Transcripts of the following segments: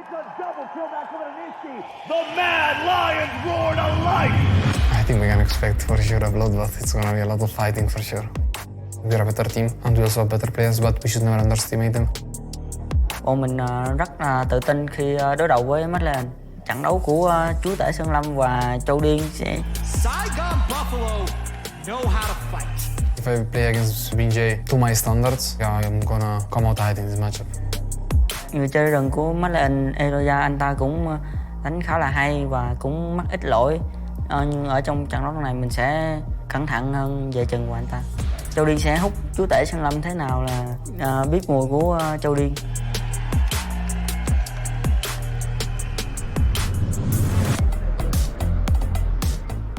a double kill back from Nisqy. The Mad Lions roar to life. I think we can expect for sure a bloodbath. It's gonna be a lot of fighting for sure. We're a better team and we also have better players, but we should never underestimate them. Bọn mình rất là tự tin khi đối đầu với Mad Lions. Trận đấu của chúa tể Sơn Lâm và Châu Điên sẽ Saigon Buffalo know how to fight. If I play against BJ to my standards, yeah, I'm gonna come out hiding this matchup. người chơi rừng của Mad Lions Eroya, anh ta cũng đánh khá là hay và cũng mắc ít lỗi, nhưng ở trong trận đấu này mình sẽ cẩn thận hơn về chừng của anh ta. Châu Điên sẽ hút chúa tể Sơn Lâm thế nào là biết mùi của Châu Điên.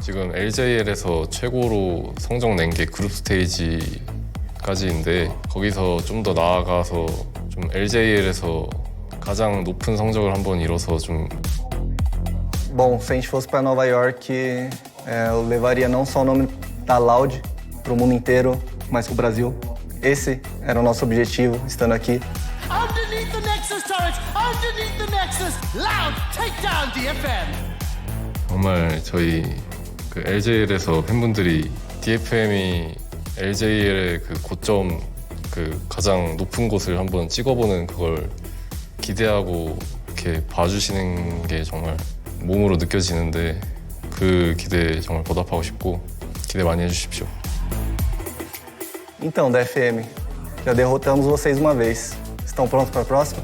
지금 LJL에서 최고로 성적 낸 게 그룹 스테이지까지인데 거기서 좀 더 나아가서 좀 LJL에서 가장 높은 성적을 한번 이뤄서 좀. Bom, se a gente fosse para Nova York, eu levaria não só o nome da Loud para o mundo inteiro, mas para o Brasil. Esse era o nosso objetivo, estando aqui. Underneath the Nexus turret, underneath the Nexus, Loud take down DFM. 정말 저희 그 LJL에서 팬분들이 DFM이 LJL의 그 고점, 그 가장 높은 곳을 한번 찍어보는 그걸 기대하고 이렇게 봐주시는 게 정말 몸으로 느껴지는데 그 기대에 정말 보답하고 싶고 기대 많이 해주십시오. Então, da FM, já derrotamos vocês uma vez. Estão prontos para a próxima?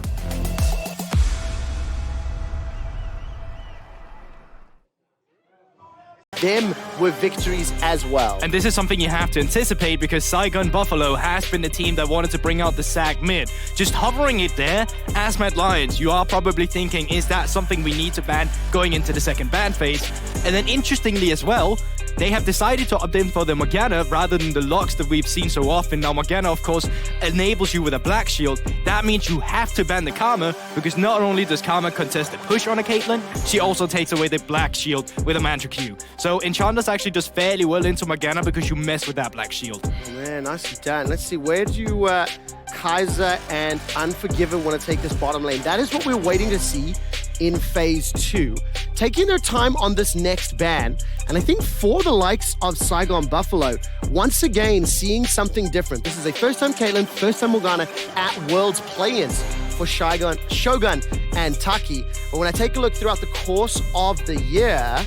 Them with victories as well. And this is something you have to anticipate because Saigon Buffalo has been the team that wanted to bring out the SAG mid. Just hovering it there as Mad Lions, you are probably thinking, is that something we need to ban going into the second ban phase? And then interestingly as well, they have decided to opt in for the Morgana rather than the locks that we've seen so often. Now Morgana, of course, enables you with a black shield. That means you have to ban the Karma, because not only does Karma contest the push on a Caitlyn, she also takes away the black shield with a Mantra Q. So Enchantress actually does fairly well into Morgana because you mess with that black shield. Oh, man, nicely done. Let's see, where do you, Kaiser and Unforgiven want to take this bottom lane? That is what we're waiting to see in Phase 2. Taking their time on this next ban, and I think for the likes of Saigon Buffalo, once again seeing something different. This is a first-time Caitlyn, first-time Morgana at Worlds play-ins for Shogun and Taki. But when I take a look throughout the course of the year,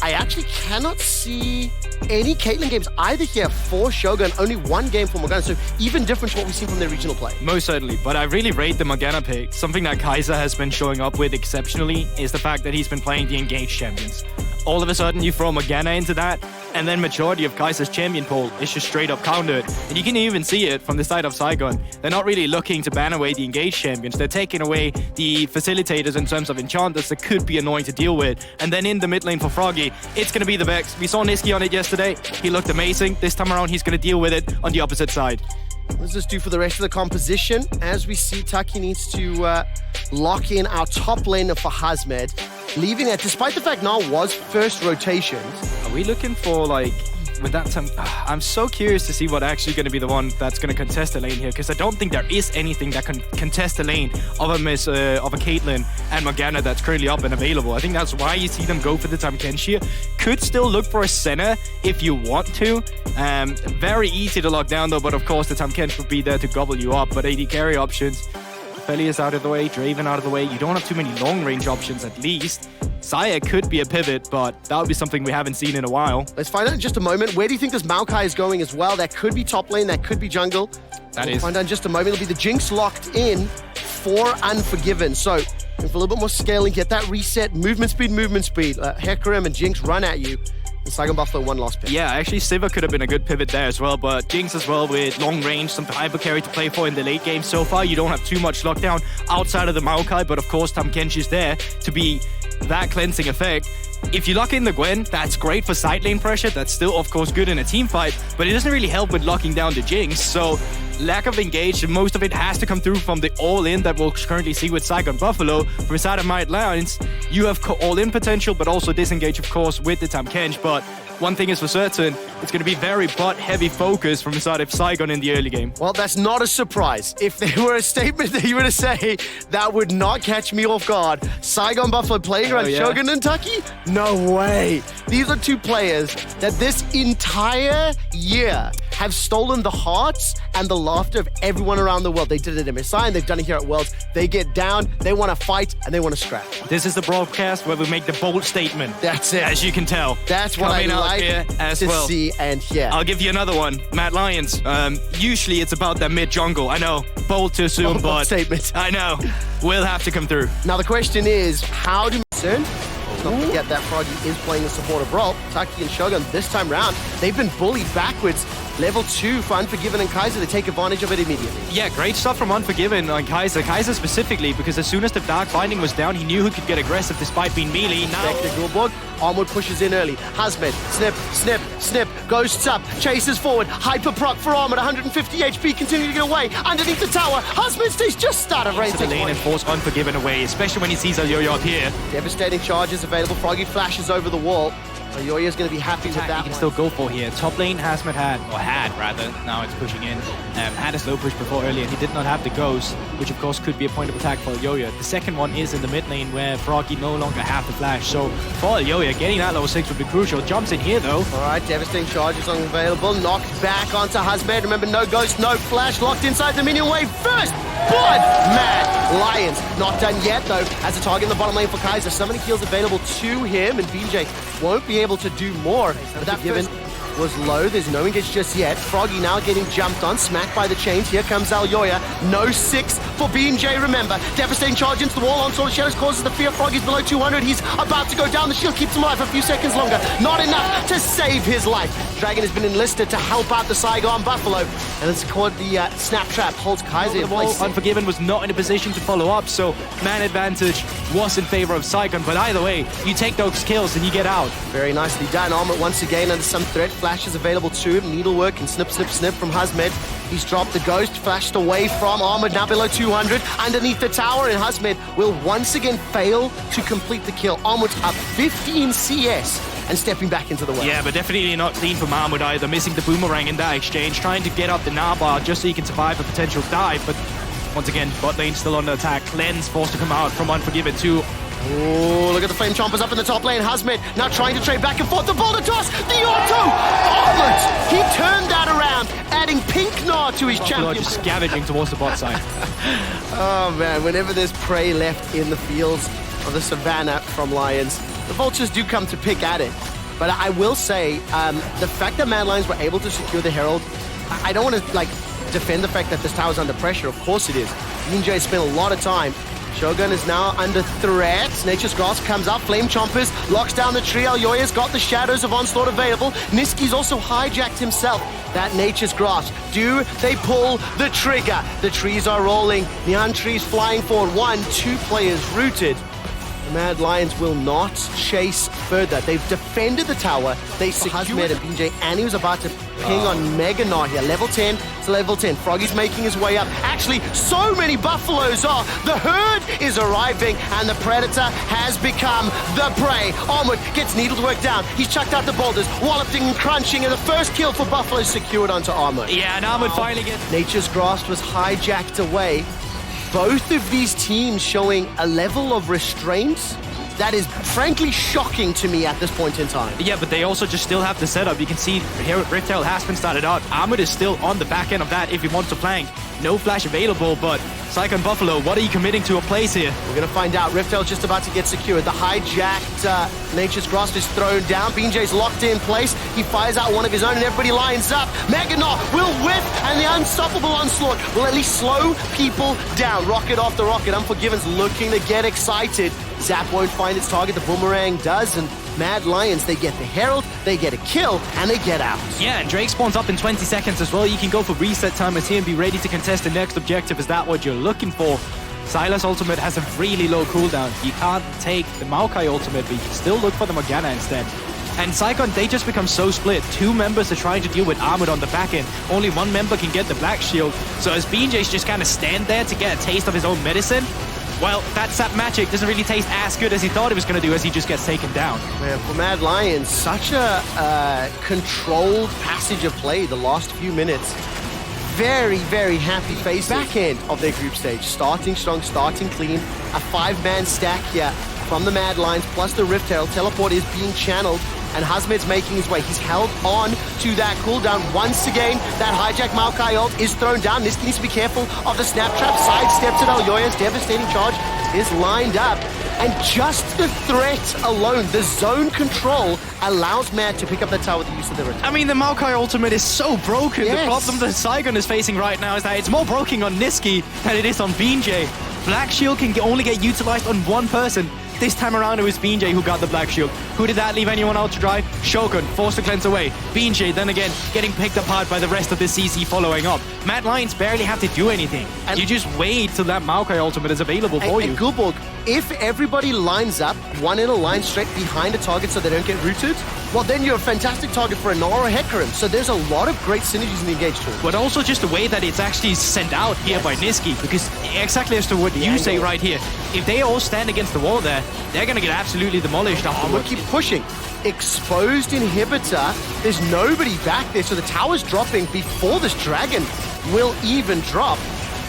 I actually cannot see any Caitlyn games either here for Shogun, only one game for Morgana, so even different to what we've seen from their regional play. Most certainly, but I really rate the Morgana pick. Something that Kaiser has been showing up with exceptionally is the fact that he's been playing the engaged champions. All of a sudden, you throw Morgana into that, and then majority of Kaiser's champion pool is just straight up countered. And you can even see it from the side of Saigon. They're not really looking to ban away the engaged champions. They're taking away the facilitators in terms of enchanters that could be annoying to deal with. And then in the mid lane for Froggy, it's going to be the Vex. We saw Nisqy on it yesterday. He looked amazing. This time around, he's going to deal with it on the opposite side. What does this do for the rest of the composition? As we see, Taki needs to lock in our top laner for Hazmed, leaving it, despite the fact now was first rotations. Are we looking for, like, with that time? I'm so curious to see what actually going to be the one that's going to contest the lane here, because I don't think there is anything that can contest the lane of a Caitlyn and Morgana that's currently up and available. I think that's why you see them go for the Tamkench. Could still look for a Senna if you want to. Very easy to lock down though, but of course the Tamkench would be there to gobble you up. But AD carry options, Feli is out of the way, Draven out of the way. You don't have too many long range options at least. Saya could be a pivot, but that would be something we haven't seen in a while. Let's find out in just a moment. Where do you think this Maokai is going as well? That could be top lane, that could be jungle. We'll find out in just a moment. It'll be the Jinx locked in for Unforgiven. So, for a little bit more scaling, get that reset, movement speed. Hecarim and Jinx run at you. And Saigon Buffalo one last pick. Yeah, actually Siva could have been a good pivot there as well, but Jinx as well with long range, some hyper carry to play for in the late game. So far, you don't have too much lockdown outside of the Maokai, but of course Tamkench is there to be that cleansing effect. If you lock in the Gwen, that's great for side lane pressure. That's still, of course, good in a team fight, but it doesn't really help with locking down the Jinx. So lack of engage, most of it has to come through from the all-in that we'll currently see with Saigon Buffalo. From inside of Mad Lions, you have all-in potential, but also disengage, of course, with the Tam Kench. But one thing is for certain, it's going to be very bot-heavy focus from inside of Saigon in the early game. Well, that's not a surprise. If there were a statement that you were to say, that would not catch me off guard. Saigon Buffalo playing around Shogun and Tucky? No way. These are two players that this entire year have stolen the hearts and the laughter of everyone around the world. They did it at MSI and they've done it here at Worlds. They get down, they want to fight, and they want to scrap. This is the broadcast where we make the bold statement. That's it. As you can tell. That's what I like here as to well. see and hear. I'll give you another one. Mad Lions. Usually it's about that mid jungle. I know. Bold to assume, but statement. I know. Will have to come through. Now the question is, how do don't forget that Froggy is playing a supportive role. Taki and Shogun this time round, they've been bullied backwards. Level 2 for Unforgiven and Kaiser, they take advantage of it immediately. Yeah, great stuff from Unforgiven on Kaiser. Kaiser specifically, because as soon as the Dark Binding was down, he knew he could get aggressive despite being melee. Now, Armwood pushes in early. Hazmed, snip, snip, snip. Ghosts up, chases forward. Hyper proc for Armwood, 150 HP, continuing to get away. Underneath the tower, Hazmed stays just out of range. To the lane and force Unforgiven away, especially when he sees Yo-Yo up here. Devastating charges available. Froggy flashes over the wall. Yoya's going to be happy with that. He can still go for here. Top lane, Hazmed had rather, now it's pushing in. Had a slow push before earlier, and he did not have the ghost, which of course could be a point of attack for Yoya. The second one is in the mid lane where Froggy no longer have the flash. So for Yoya, getting that level 6 would be crucial. Jumps in here though. Alright, devastating charges unavailable. Knocked back onto Hazmed. Remember, no ghost, no flash. Locked inside the minion wave. First blood! Mad Lions. Not done yet though. As a target in the bottom lane for Kaiser. So many kills available to him, and BJ won't be able to do more. But that given was low. There's no engage just yet. Froggy now getting jumped on, smacked by the chains. Here comes Yoya. No 6 for B&J, remember. Devastating charge into the wall. Onslaught of Shadows causes the fear. Froggy's below 200. He's about to go down. The shield keeps him alive for a few seconds longer. Not enough to save his life. Dragon has been enlisted to help out the Saigon Buffalo. And it's caught the snap trap. Holds Kaiser in place. Unforgiven was not in a position to follow up, so man advantage was in favor of Saigon. But either way, you take those kills and you get out. Very nicely done. Armor once again under some threat. Flashes available to him. Needlework and snip, snip, snip from Hazmed. He's dropped the ghost, flashed away from Armored, now below 200. Underneath the tower, and Hazmed will once again fail to complete the kill. Armored's up 15 CS and stepping back into the way. Yeah, but definitely not clean from Armored either. Missing the boomerang in that exchange, trying to get up the Nabar just so he can survive a potential dive. But once again, bot lane still under attack. Cleanse forced to come out from Unforgiven too. Oh, look at the flame chompers up in the top lane. Hazmed now trying to trade back and forth. The boulder toss, the auto! Armored! He turned that around, adding pink gnaw to his champion. Just scavenging towards the bot side. Oh man, whenever there's prey left in the fields of the savannah from Lions, the vultures do come to pick at it. But I will say, the fact that Mad Lions were able to secure the Herald, I don't want to defend the fact that this tower's under pressure. Of course it is. Ninja spent a lot of time. Shogun is now under threat. Nature's Grasp comes up. Flame Chompers locks down the tree. Yoya's got the Shadows of Onslaught available. Nisqy's also hijacked himself. That Nature's Grasp. Do they pull the trigger? The trees are rolling. Neon trees flying forward. 1, 2 players rooted. The Mad Lions will not chase further. They've defended the tower. They secured and BJ, and he was about to ping on Mega Gnaw here. Level 10 to level 10. Froggy's making his way up. Actually, so many buffaloes are. The herd is arriving, and the Predator has become the prey. Armored gets needled work down. He's chucked out the boulders, walloping and crunching, and the first kill for Buffalo secured onto Armored. Yeah, and Armored finally gets... Nature's Grasp was hijacked away. Both of these teams showing a level of restraint that is frankly shocking to me at this point in time. Yeah, but they also just still have the setup. You can see here Riftail has been started out. Armored is still on the back end of that if he wants to flank. No flash available, but Saigon Buffalo, what are you committing to a place here? We're going to find out. Riftail's just about to get secured. The hijacked Nature's Grasp is thrown down. BJ's locked in place. He fires out one of his own and everybody lines up. Mega Gnaw will whip, and the unstoppable Onslaught will at least slow people down. Rocket after rocket. Unforgiven's looking to get excited. Zap won't find its target. The Boomerang does, and Mad Lions, they get the Herald, they get a kill, and they get out. Yeah, and Drake spawns up in 20 seconds as well. You can go for reset timers here and be ready to contest the next objective. Is that what you're looking for? Sylas ultimate has a really low cooldown. You can't take the Maokai ultimate, but you can still look for the Morgana instead. And Saigon, they just become so split. 2 members are trying to deal with Armored on the back end. Only 1 member can get the Black Shield. So as BJ's just kind of stand there to get a taste of his own medicine, well, that sap magic doesn't really taste as good as he thought it was going to do as he just gets taken down. Man, for Mad Lions, such a controlled passage of play the last few minutes. Very, very happy face. Back end of their group stage. Starting strong, starting clean. A 5-man stack here from the Mad Lions, plus the Rift Herald. Teleport is being channeled, and Hazmed's making his way. He's held on to that cooldown. Once again, that hijack Maokai ult is thrown down. Nisqy needs to be careful of the snap trap. Sidesteps at Alyoya's devastating charge is lined up. And just the threat alone, the zone control, allows Mad to pick up that tower with the use of the Rift. I mean, the Maokai ultimate is so broken. Yes. The problem that Saigon is facing right now is that it's more broken on Nisqy than it is on BJ. Black Shield can only get utilized on 1 person. This time around, it was BJ who got the Black Shield. Who did that leave anyone out to dry? Shogun, forced to cleanse away. BJ, then again, getting picked apart by the rest of the CC following up. Mad Lions barely have to do anything. And you just wait till that Maokai ultimate is available for you. And Gulborg, if everybody lines up, one in a line straight behind a target so they don't get rooted, well, then you're a fantastic target for a Nara or Hecarim. So there's a lot of great synergies in the engage tool. But also just the way that it's actually sent out here by Nisqy, because exactly as to what you say right here, if they all stand against the wall there, they're going to get absolutely demolished afterwards. We'll keep pushing. Exposed inhibitor. There's nobody back there, so the tower's dropping before this dragon will even drop.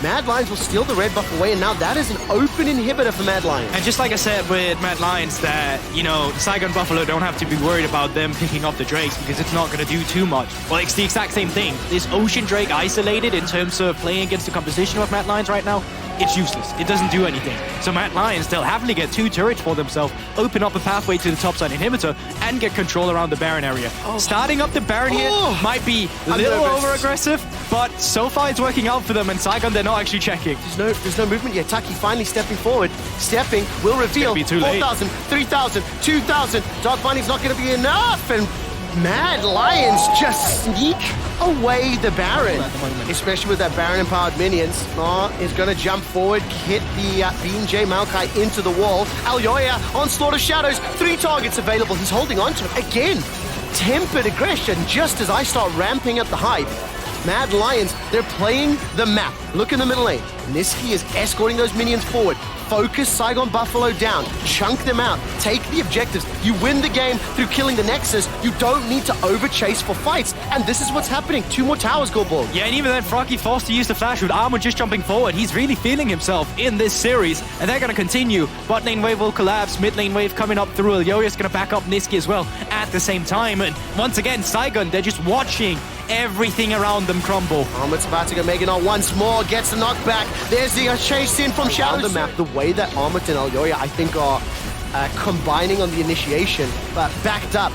Mad Lions will steal the red buff away, and now that is an open inhibitor for Mad Lions. And just like I said with Mad Lions, that, you know, Saigon Buffalo don't have to be worried about them picking up the Drakes because it's not going to do too much. Well, it's the exact same thing. This Ocean Drake isolated in terms of playing against the composition of Mad Lions right now, it's useless. It doesn't do anything. So Mad Lions, they'll happily get 2 turrets for themselves, open up a pathway to the topside inhibitor, and get control around the Baron area. Starting up the Baron here might be a little over-aggressive, but so far it's working out for them, and Saigon, they're not actually checking. There's no movement yet. Taki finally stepping forward. Stepping will reveal 4,000, 3,000, 2,000. Dark Binding's not going to be enough, and Mad Lions just sneak away the Baron, especially with that Baron-empowered minions. Is going to jump forward, hit the BJ Maokai into the wall. Alyoya, Onslaught of Shadows, 3 targets available. He's holding on to it. Again, tempered aggression just as I start ramping up the hype. Mad Lions, they're playing the map. Look in the middle lane. Nisqy is escorting those minions forward. Focus Saigon Buffalo down. Chunk them out. Take the objectives. You win the game through killing the Nexus. You don't need to overchase for fights. And this is what's happening. 2 more towers, Gulborg. Yeah, and even then, Froggy forced to use the flash with Armor just jumping forward. He's really feeling himself in this series, and they're going to continue. Bot lane wave will collapse. Mid lane wave coming up through. Ilyoya's going to back up Nisqy as well at the same time. And once again, Saigon, they're just watching everything around them crumble. Armor's about to go Meganol once more, gets the knockback. There's the chase in from Shadow. The map, the way that Armut and Alyoya, I think, are combining on the initiation, but backed up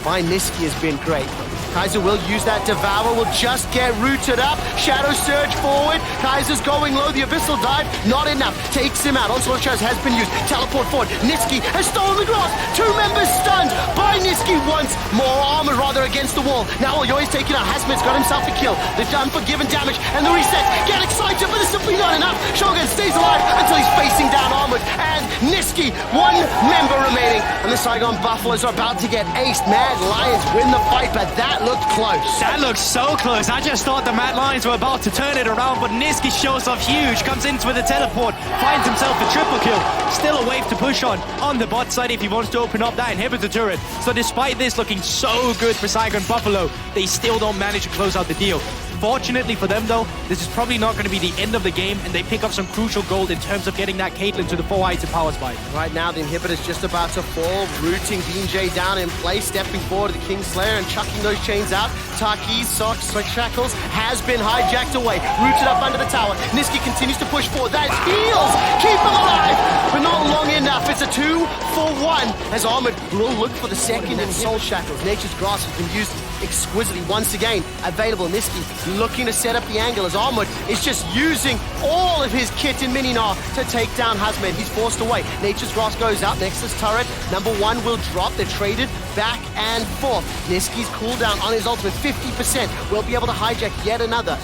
by Nisqy has been great. Kaiser will use that Devour, will just get rooted up. Shadow Surge forward. Kaiser's going low. The Abyssal Dive, not enough. Takes him out. Onslaught Shadows has been used. Teleport forward. Nisqy has stolen the grass. 2 members stunned by Nisqy once. More armor, rather, against the wall. Now Alyoya's taken out. Hasmed's got himself a kill. They've done forgiven damage. And the reset. Get excited, but it's simply not enough. Shogun stays alive until he's facing down Armored. And Nisqy, 1 member remaining. And the Saigon Buffaloes are about to get aced. Mad Lions win the fight, but that looked close. That looks so close. I just thought the Mad Lions were about to turn it around, but Nisqy shows off huge, comes in with a teleport, finds himself a triple kill. Still a wave to push on the bot side if he wants to open up that inhibitor turret. So despite this looking so good for Saigon Buffalo, they still don't manage to close out the deal. Fortunately for them, though, this is probably not going to be the end of the game, and they pick up some crucial gold in terms of getting that Caitlyn to the 4-item power spike. Right now, the inhibitor's just about to fall, rooting BJ down in place, stepping forward to the Kingslayer and chucking those chains out. Taki's socks, shackles, has been hijacked away, rooted up under the tower. Nisqy continues to push forward. That heals! Keep him alive! But not long enough. It's a 2-for-1 as Armored will look for the second and Soul Shackles. Nature's Grasp has been used exquisitely once again. Available. Nisqy looking to set up the angle as Armored is just using all of his kit in Mininar to take down Hazmed. He's forced away. Nature's Grasp goes out. Nexus turret number 1 will drop. They're traded back and forth. Nisqy's cooldown on his ultimate 50%. Will be able to hijack yet another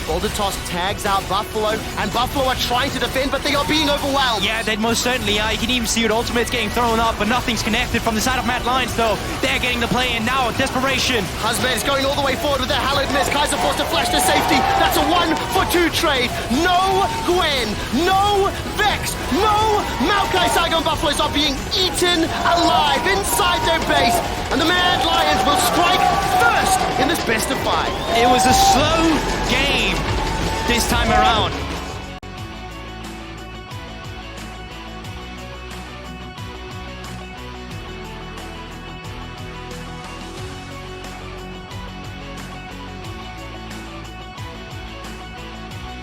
Boulder Toss tags out Buffalo, and Buffalo are trying to defend, but they are being overwhelmed. Yeah, they most certainly are. You can even see your ultimates getting thrown up, but nothing's connected from the side of Mad Lions, though. They're getting the play in now. Desperation. Husband is going all the way forward with their hallowed miss. Kaiser forced to flash to safety. That's a 1-for-2 trade. No Gwen, no Vex, no Maokai. Saigon Buffaloes are being eaten alive inside their base, and the Mad Lions will strike first in this best of 5. It was a slow game this time around.